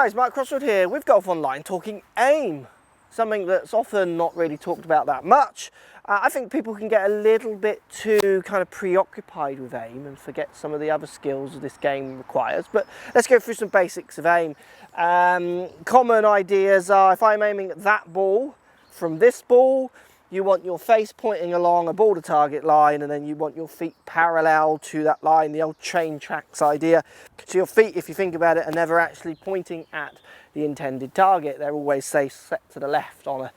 guys, Mark Crossfield here with Golf Online, talking aim, something that's often not really talked about that much. I think people can get a little bit too kind of preoccupied with aim and forget some of the other skills this game requires, but let's go through some basics of aim. Common ideas are, if I'm aiming at that ball, from this ball, you want your face pointing along a ball to target line, and then you want your feet parallel to that line, the old train tracks idea. So your feet, if you think about it, are never actually pointing at the intended target. They're always, say, set to the left on a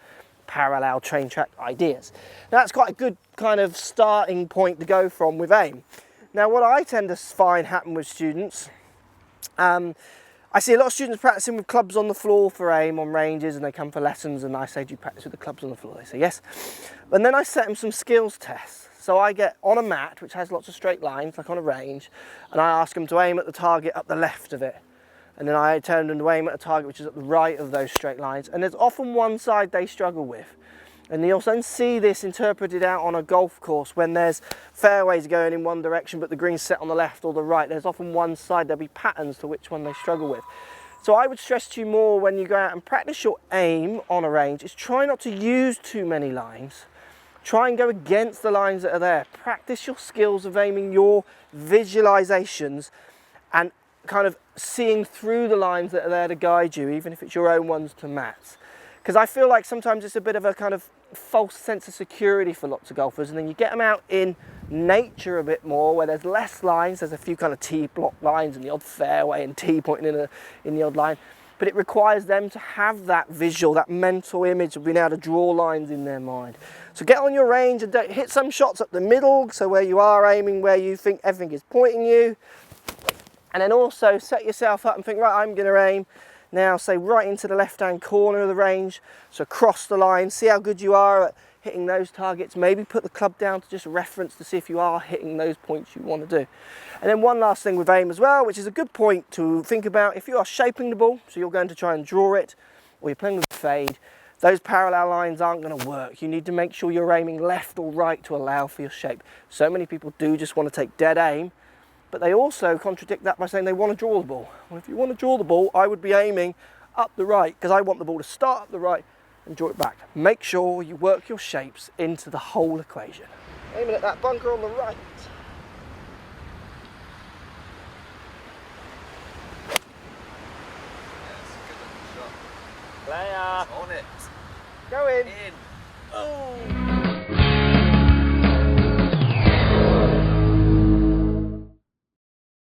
parallel train track ideas. Now that's quite a good kind of starting point to go from with aim. Now what I tend to find happen with students, I see a lot of students practicing with clubs on the floor for aim on ranges, and they come for lessons and I say, do you practice with the clubs on the floor? They say yes. And then I set them some skills tests. So I get on a mat which has lots of straight lines, like on a range, and I ask them to aim at the target up the left of it. And then I turn them to aim at a target which is at the right of those straight lines. And there's often one side they struggle with. And you'll then see this interpreted out on a golf course when there's fairways going in one direction but the green's set on the left or the right. There's often one side, there'll be patterns to which one they struggle with. So I would stress to you more when you go out and practice your aim on a range is try not to use too many lines. Try and go against the lines that are there. Practice your skills of aiming your visualizations and kind of seeing through the lines that are there to guide you, even if it's your own ones to mats. Because I feel like sometimes it's a bit of a kind of false sense of security for lots of golfers, and then you get them out in nature a bit more where there's less lines. There's a few kind of tee block lines and the odd fairway and tee pointing in the odd line, but it requires them to have that visual, that mental image of being able to draw lines in their mind. So get on your range and hit some shots up the middle, so where you are aiming, where you think everything is pointing you, and then also set yourself up and think, right, I'm going to aim now, say right into the left-hand corner of the range, so cross the line, see how good you are at hitting those targets, maybe put the club down to just reference to see if you are hitting those points you want to do. And then one last thing with aim as well, which is a good point to think about, if you are shaping the ball, so you're going to try and draw it, or you're playing with a fade, those parallel lines aren't going to work. You need to make sure you're aiming left or right to allow for your shape. So many people do just want to take dead aim, but they also contradict that by saying they want to draw the ball. Well, if you want to draw the ball, I would be aiming up the right, because I want the ball to start up the right and draw it back. Make sure you work your shapes into the whole equation. Aiming at that bunker on the right. Yes, good shot. Player. On it. Go in.